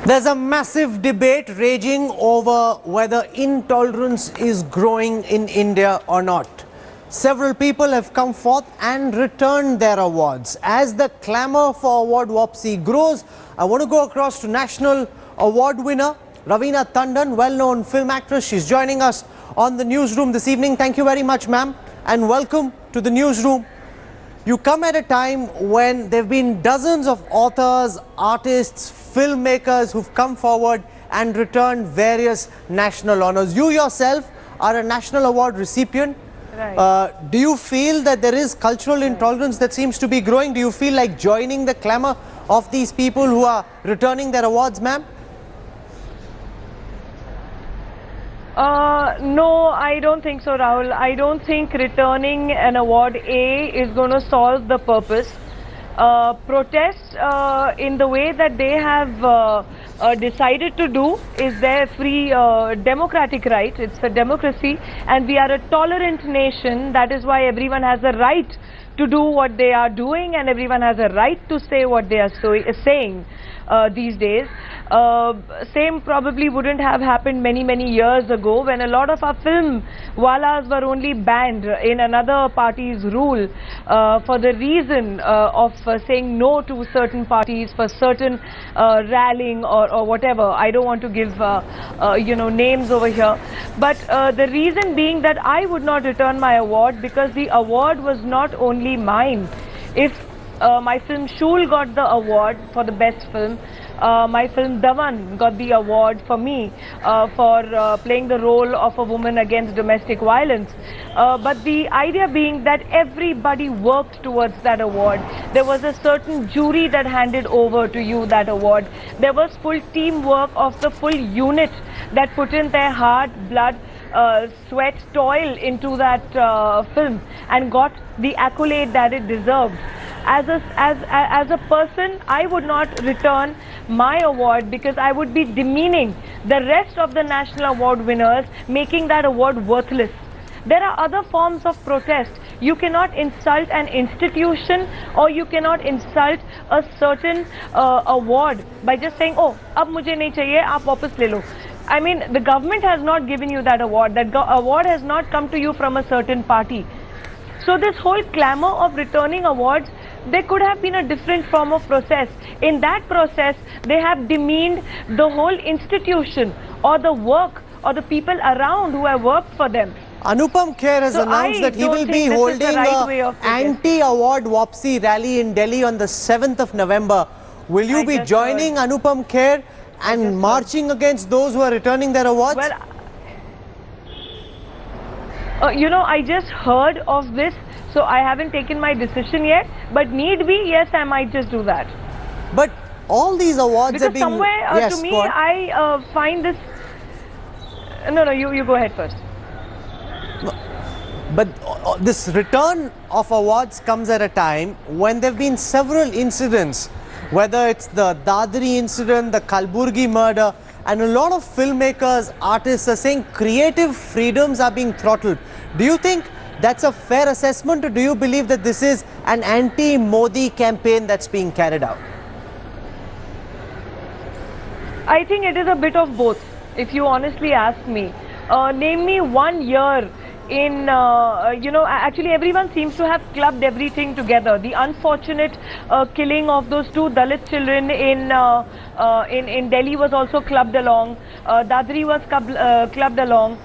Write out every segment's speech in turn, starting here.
There's a massive debate raging over whether intolerance is growing in India or not. Several people have come forth and returned their awards. As the clamour for award Wapsi grows, I want to go across to National Award winner Raveena Tandon, well-known film actress. She's joining us on the newsroom this evening. Thank you very much, ma'am, and welcome to the newsroom. You come at a time when there have been dozens of authors, artists, filmmakers who've come forward and returned various national honours. You yourself are a national award recipient. Right. Do you feel that there is cultural intolerance that seems to be growing? Do you feel like joining the clamour of these people who are returning their awards, ma'am? No, I don't think so, Rahul. I don't think returning an award is going to solve the purpose. Protest in the way that they have decided to do is their free democratic right. It's a democracy, and we are a tolerant nation. That is why everyone has a right to do what they are doing, and everyone has a right to say what they are saying these days. Same probably wouldn't have happened many years ago, when a lot of our film walas were only banned in another party's rule for the reason of saying no to certain parties for certain rallying or whatever. I don't want to give names over here, but the reason being that I would not return my award, because the award was not only mine. If my film Shool got the award for the best film, my film Daman got the award for me for playing the role of a woman against domestic violence. But the idea being that everybody worked towards that award. There was a certain jury that handed over to you that award. There was full teamwork of the full unit that put in their heart, blood, sweat, toil into that film and got the accolade that it deserved. As a person, I would not return my award, because I would be demeaning the rest of the national award winners, making that award worthless. There are other forms of protest. You cannot insult an institution, or you cannot insult a certain award by just saying, oh, ab mujhe nahi chahiye, aap wapas le lo. I mean, the government has not given you that award. That award has not come to you from a certain party. So this whole clamour of returning awards, there could have been a different form of process. In that process, they have demeaned the whole institution or the work or the people around who have worked for them. Anupam Kher has announced that he will be holding an anti-award Wapsi rally in Delhi on the 7th of November. Will you be joining Anupam Kher and marching against those who are returning their awards? Well, I just heard of this, so I haven't taken my decision yet. But need be, yes, I might just do that. But all these awards because are being... somewhere, to me, I find this... No, you go ahead first. But this return of awards comes at a time when there have been several incidents, whether it's the Dadri incident, the Kalburgi murder, and a lot of filmmakers, artists are saying creative freedoms are being throttled. Do you think that's a fair assessment, or do you believe that this is an anti-Modi campaign that's being carried out? I think it is a bit of both, if you honestly ask me. Name me 1 year in, actually everyone seems to have clubbed everything together. The unfortunate killing of those 2 Dalit children in Delhi was also clubbed along. Dadri was clubbed along.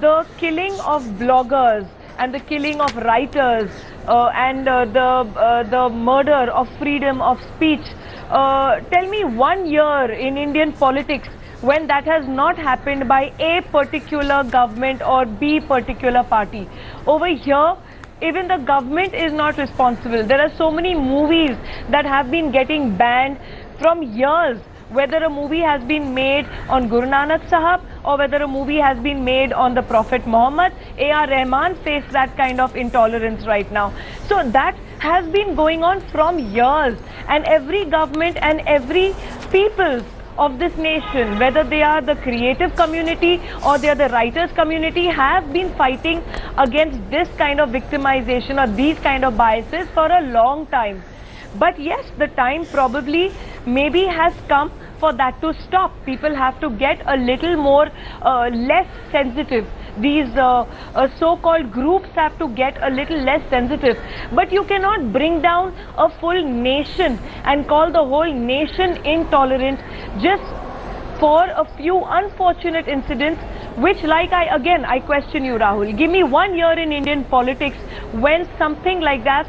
The killing of bloggers and the killing of writers and the murder of freedom of speech. Tell me 1 year in Indian politics when that has not happened by A particular government or B particular party. Over here, even the government is not responsible. There are so many movies that have been getting banned from years, whether a movie has been made on Guru Nanak Sahab or whether a movie has been made on the Prophet Muhammad. A.R. Rahman faced that kind of intolerance right now. So that has been going on from years, and every government and every people of this nation, whether they are the creative community or they are the writers community, have been fighting against this kind of victimization or these kind of biases for a long time. But yes, the time probably maybe has come for that to stop. People have to get a little more less sensitive. These so-called groups have to get a little less sensitive. But you cannot bring down a full nation and call the whole nation intolerant just for a few unfortunate incidents, which, like I question you, Rahul. Give me 1 year in Indian politics when something like that,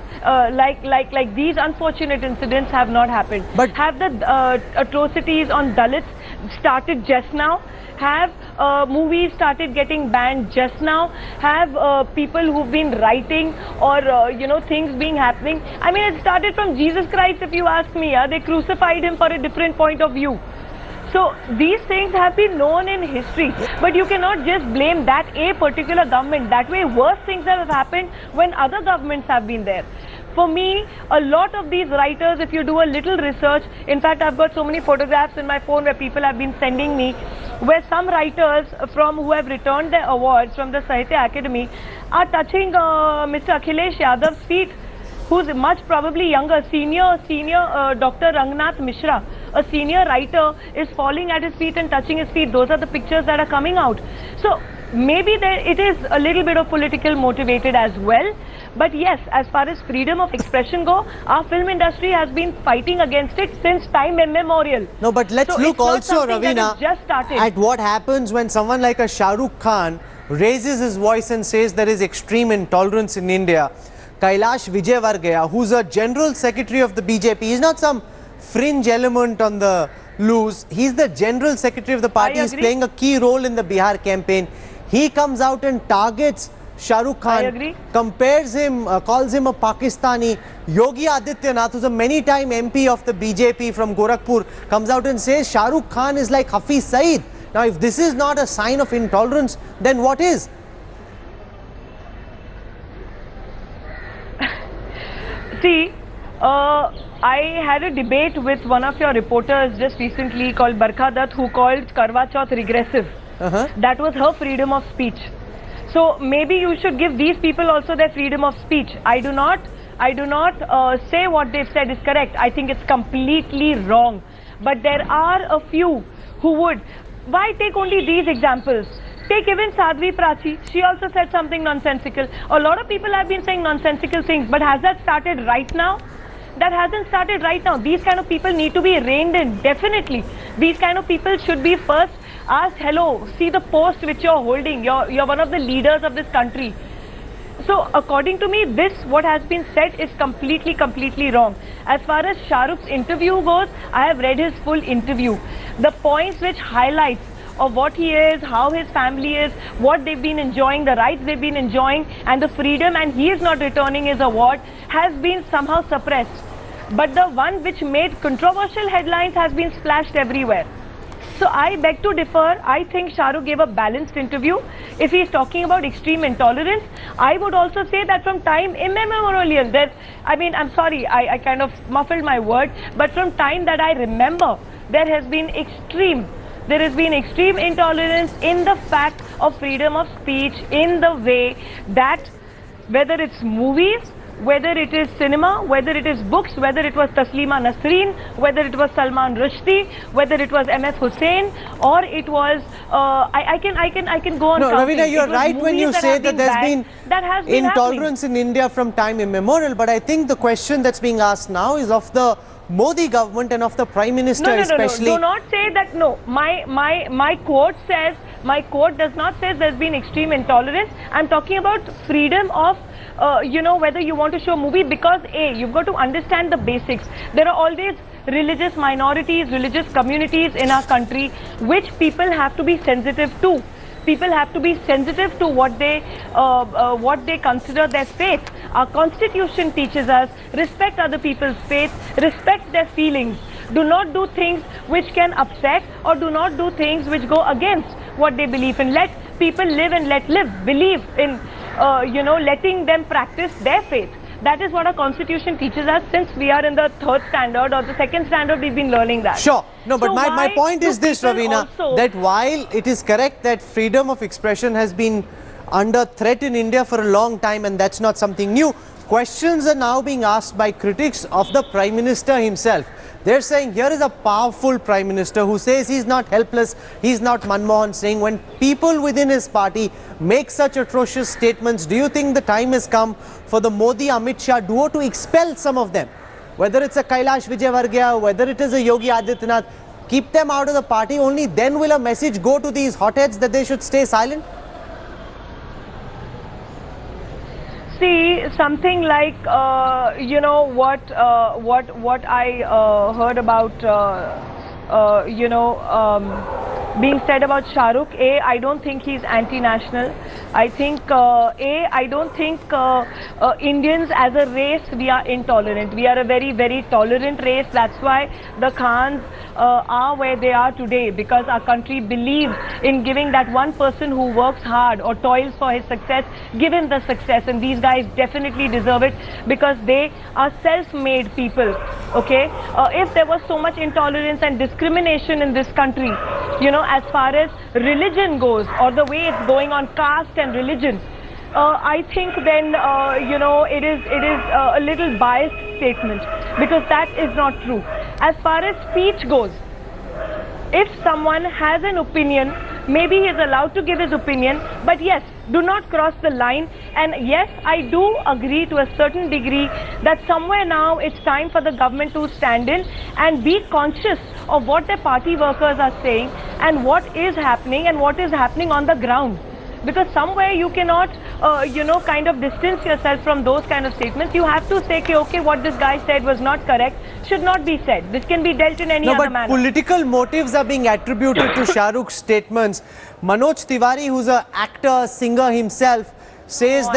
like these unfortunate incidents have not happened. But have the atrocities on Dalits started just now? Have movies started getting banned just now? Have people who've been writing or things being happening? I mean, it started from Jesus Christ, if you ask me. They crucified him for a different point of view. So these things have been known in history, but you cannot just blame that a particular government. That way worse things have happened when other governments have been there. For me, a lot of these writers, if you do a little research, in fact I've got so many photographs in my phone where people have been sending me, where some writers from who have returned their awards from the Sahitya Academy are touching Mr. Akhilesh Yadav's feet, who's much probably younger, senior Dr. Rangnath Mishra, a senior writer, is falling at his feet and touching his feet. Those are the pictures that are coming out. So maybe it is a little bit of political motivated as well. But yes, as far as freedom of expression go, our film industry has been fighting against it since time immemorial. no, but let's So look it's not also, something that Ravina, has just started. at what happens when someone like a Shah Rukh Khan raises his voice and says there is extreme intolerance in India. Kailash Vijayvargiya, who's a general secretary of the BJP, he's not some fringe element on the loose. He's the general secretary of the party. He's playing a key role in the Bihar campaign. He comes out and targets Shah Rukh Khan, compares him, calls him a Pakistani. Yogi Adityanath, who's a many-time MP of the BJP from Gorakhpur, comes out and says Shah Rukh Khan is like Hafiz Saeed. Now, if this is not a sign of intolerance, then what is? See, I had a debate with one of your reporters just recently called Barkha Dutt, who called Karwa Chauth regressive. That was her freedom of speech. So maybe you should give these people also their freedom of speech. I do not say what they've said is correct. I think it's completely wrong. But there are a few who would. Why take only these examples? Take even Sadhvi Prachi. She also said something nonsensical. A lot of people have been saying nonsensical things, but has that started right now? That hasn't started right now. These kind of people need to be reined in, definitely. These kind of people should be first asked, hello, see the post which you're holding. You're one of the leaders of this country. So according to me, this, what has been said, is completely wrong. As far as Shah Rukh's interview goes, I have read his full interview. The points which highlights of what he is, how his family is, what they've been enjoying, the rights they've been enjoying, and the freedom, and he is not returning his award, has been somehow suppressed. But the one which made controversial headlines has been splashed everywhere. So I beg to differ. I think Shah Rukh gave a balanced interview. If he is talking about extreme intolerance, I would also say that from time immemorial, I'm sorry, I kind of muffled my word, but from time that I remember, there has been extreme intolerance in the fact of freedom of speech, in the way that whether it's movies, whether it is cinema, whether it is books, whether it was Taslima Nasreen, whether it was Salman Rushdie, whether it was M.F. Hussain, or it was I can go on. No, counting. Ravina, you're right when you say that there's been intolerance happening in India from time immemorial. But I think the question that's being asked now is of the Modi government and of the Prime Minister especially. No, do not say that. No, my quote says, my quote does not say there's been extreme intolerance. I'm talking about freedom of whether you want to show a movie, because you've got to understand the basics. There are always religious minorities, religious communities in our country which people have to be sensitive to. People have to be sensitive to what they consider their faith. Our constitution teaches us respect other people's faith, respect their feelings. Do not do things which can upset, or do not do things which go against what they believe in. Let people live and let live. Believe in letting them practice their faith. That is what our constitution teaches us. Since we are in the third standard or the second standard, we've been learning that. Sure. No, but So my why point do is this, people Ravina, also- that while it is correct that freedom of expression has been under threat in India for a long time, and that's not something new, questions are now being asked by critics of the Prime Minister himself. They're saying here is a powerful Prime Minister who says he's not helpless, he's not Manmohan Singh. When people within his party make such atrocious statements, do you think the time has come for the Modi-Amit Shah duo to expel some of them? Whether it's a Kailash Vijayvargiya, whether it is a Yogi Adityanath, keep them out of the party. Only then will a message go to these hotheads that they should stay silent? See, something like you know what I heard about being said about Shah Rukh. I don't think he's anti-national. I think I don't think Indians as a race, we are intolerant. We are a very, very tolerant race. That's why the Khans are where they are today, because our country believes in giving that one person who works hard or toils for his success, give him the success. And these guys definitely deserve it because they are self-made people. Okay, if there was so much intolerance and discrimination in this country, you know, as far as religion goes, or the way it's going on caste and religion, I think then you know, it is a little biased statement, because that is not true. As far as speech goes, if someone has an opinion, maybe he is allowed to give his opinion, but yes, do not cross the line. And yes, I do agree to a certain degree that somewhere now it's time for the government to stand in and be conscious of what their party workers are saying and what is happening on the ground. Because somewhere you cannot, you know, kind of distance yourself from those kind of statements. You have to say, okay, what this guy said was not correct, should not be said. This can be dealt in any other manner. No, but political motives are being attributed to Shah Rukh's statements. Manoj Tiwari, who's an actor, singer himself, says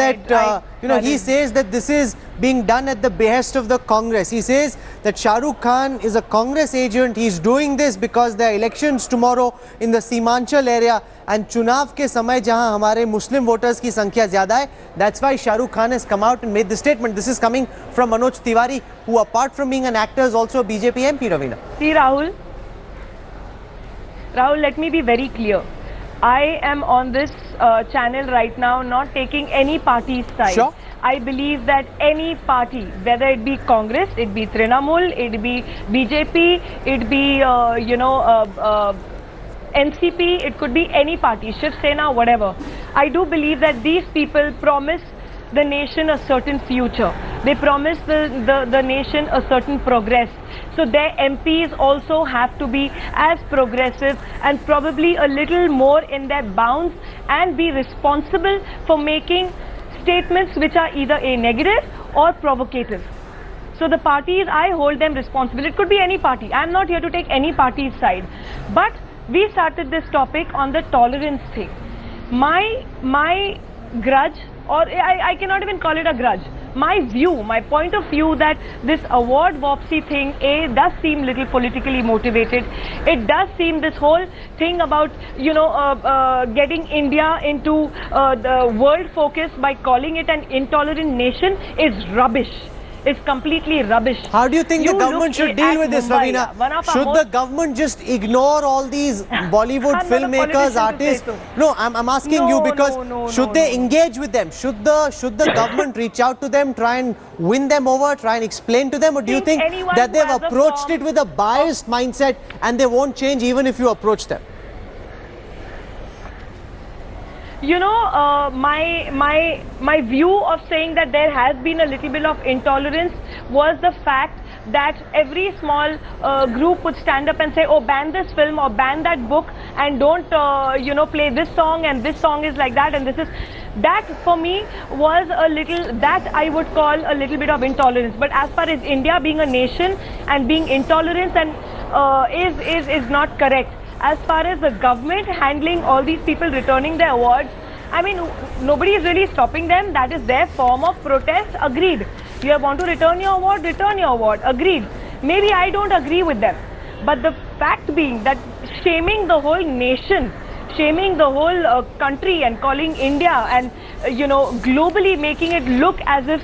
he says that this is being done at the behest of the Congress. He says that Shah Rukh Khan is a Congress agent. He's doing this because there are elections tomorrow in the Simanchal area, and चुनाव के समय जहां हमारे Muslim voters की संख्या ज्यादा है, that's why Shah Rukh Khan has come out and made this statement. This is coming from Manoj Tiwari, who apart from being an actor is also a BJP MP, Raveena. See, Rahul, let me be very clear. I am on this channel right now not taking any party's side. Sure. I believe that any party, whether it be Congress, it be Trinamool, it be BJP, it be NCP, it could be any party, Shiv Sena, whatever. I do believe that these people promise the nation a certain future. They promise the nation a certain progress. So their MPs also have to be as progressive and probably a little more in their bounds and be responsible for making statements which are either a negative or provocative. So the parties, I hold them responsible. It could be any party. I am not here to take any party's side. But we started this topic on the tolerance thing. My grudge, or I cannot even call it a grudge, my view, my point of view, that this award Vopsi thing, does seem little politically motivated. It does seem this whole thing about, you know, getting India into the world focus by calling it an intolerant nation is rubbish. It's completely rubbish. How do you think the government should deal with this, Raveena? Should the government just ignore all these Bollywood filmmakers, artists? No, I'm asking you because should they engage with them? Should the government reach out to them, try and win them over, try and explain to them? Or do you think that they've approached it with a biased mindset and they won't change even if you approach them? You know, my view of saying that there has been a little bit of intolerance was the fact that every small group would stand up and say, oh, ban this film or ban that book and don't, you know, play this song and this song is like that and this is... That for me was a little, that I would call a little bit of intolerance. But as far as India being a nation and being intolerant and is not correct. As far as the government handling all these people returning their awards, I mean, nobody is really stopping them. That is their form of protest. Agreed. You want to return your award. Agreed. Maybe I don't agree with them. But the fact being that shaming the whole nation, shaming the whole country and calling India and, you know, globally making it look as if,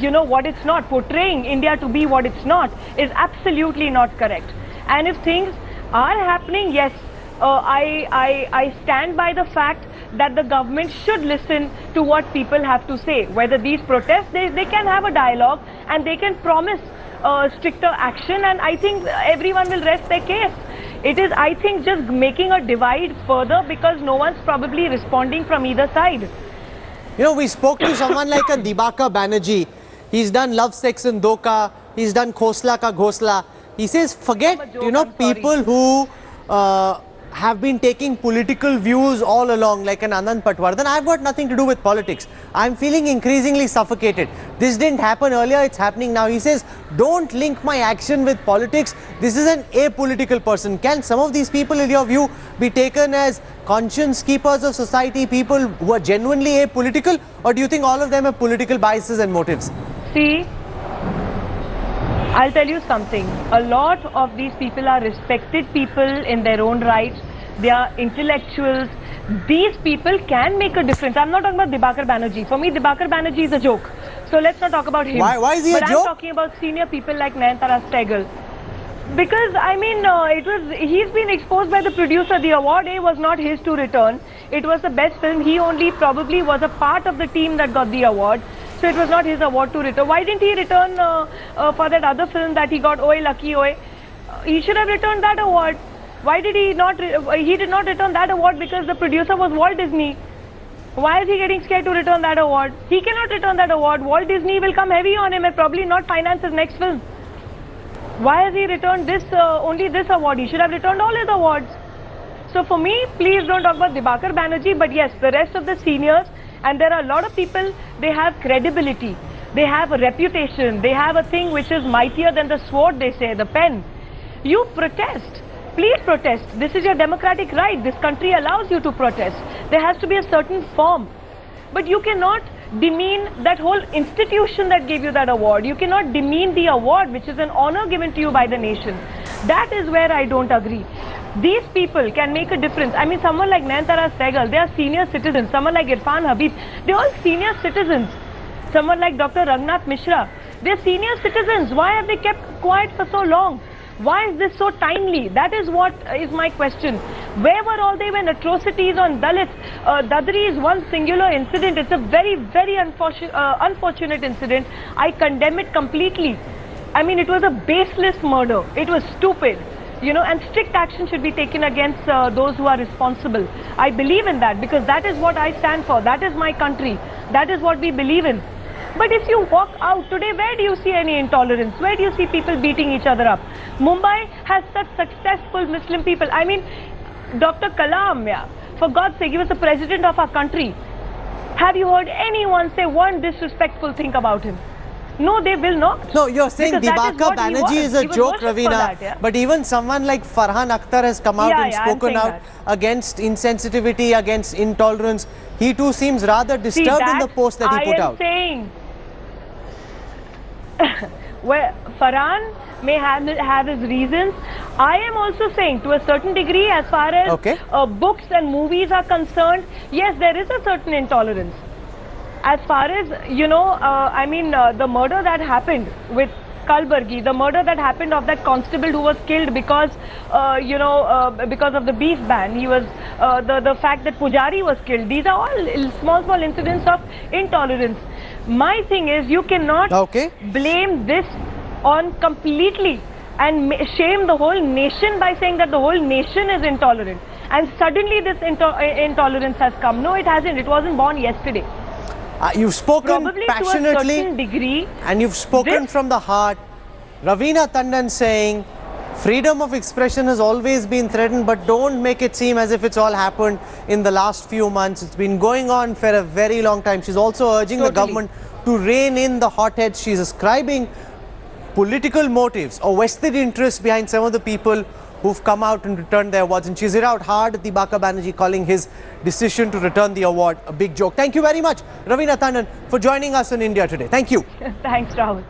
you know, what it's not, portraying India to be what it's not, is absolutely not correct. And if things are happening, yes, I stand by the fact that the government should listen to what people have to say. Whether these protests, they can have a dialogue and they can promise stricter action, and I think everyone will rest their case. It is, I think, just making a divide further because no one's probably responding from either side. You know, we spoke to someone like a Dibakar Banerjee. He's done Love, Sex and Dhoka. He's done Khosla Ka Ghosla. He says, forget, joke, you know, I'm sorry. people who have been taking political views all along, like an Anand Patwardhan. I've got nothing to do with politics. I'm feeling increasingly suffocated. This didn't happen earlier, it's happening now. He says, don't link my action with politics. This is an apolitical person. Can some of these people, in your view, be taken as conscience keepers of society, people who are genuinely apolitical? Or do you think all of them have political biases and motives? See, I'll tell you something. A lot of these people are respected people in their own right. They are intellectuals. These people can make a difference. I'm not talking about Dibakar Banerjee. For me, Dibakar Banerjee is a joke. So let's not talk about him. Why is he a but joke? I'm talking about senior people like Nayanthara Sehgal. Because, I mean, he's been exposed by the producer. The award A was not his to return. It was the best film. He only probably was a part of the team that got the award. So it was not his award to return. Why didn't he return for that other film that he got, Oi Lucky Oi? He should have returned that award. Why did he not? He did not return that award because the producer was Walt Disney. Why is he getting scared to return that award? He cannot return that award. Walt Disney will come heavy on him and probably not finance his next film. Why has he returned this only this award? He should have returned all his awards. So for me, please don't talk about Dibakar Banerjee, but yes, the rest of the seniors, and there are a lot of people, they have credibility, they have a reputation, they have a thing which is mightier than the sword, they say, the pen. You protest. Please protest. This is your democratic right. This country allows you to protest. There has to be a certain form. But you cannot demean that whole institution that gave you that award. You cannot demean the award, which is an honor given to you by the nation. That is where I don't agree. These people can make a difference. I mean, someone like Nayanthara Sehgal, they are senior citizens. Someone like Irfan Habib, they are all senior citizens. Someone like Dr. Raghunath Mishra, they are senior citizens. Why have they kept quiet for so long? Why is this so timely? That is what is my question. Where were all they when atrocities on Dalits? Dadri is one singular incident. It's a very, very unfortunate incident. I condemn it completely. I mean, it was a baseless murder. It was stupid. You know, and strict action should be taken against those who are responsible. I believe in that because that is what I stand for. That is my country. That is what we believe in. But if you walk out today, where do you see any intolerance? Where do you see people beating each other up? Mumbai has such successful Muslim people. I mean, Dr. Kalam, yeah, for God's sake, he was the president of our country. Have you heard anyone say one disrespectful thing about him? No, they will not. No, you're saying Dibakar Banerjee is a joke, Ravina. That, yeah? But even someone like Farhan Akhtar has come out and spoken out against insensitivity, against intolerance. He too seems rather disturbed in the post that he put out. I am saying, well, Farhan may have his reasons. I am also saying, to a certain degree, as far as books and movies are concerned, yes, there is a certain intolerance. As far as, you know, I mean, the murder that happened with Kalburgi, the murder that happened of that constable who was killed because, you know, because of the beef ban, he was, the fact that Pujari was killed, these are all small incidents of intolerance. My thing is, you cannot blame this on completely and shame the whole nation by saying that the whole nation is intolerant. And suddenly this intolerance has come. No, it hasn't. It wasn't born yesterday. You've spoken Probably passionately to a certain degree, and you've spoken from the heart. Ravina Tandon saying freedom of expression has always been threatened, but don't make it seem as if it's all happened in the last few months. It's been going on for a very long time. She's also urging the government to rein in the hotheads. She's ascribing political motives or vested interests behind some of the people who've come out and returned their awards. And she's hit out hard at Dibakar Banerjee, calling his decision to return the award a big joke. Thank you very much, Ravina Tandon, for joining us on India Today. Thank you. Thanks, Rahul.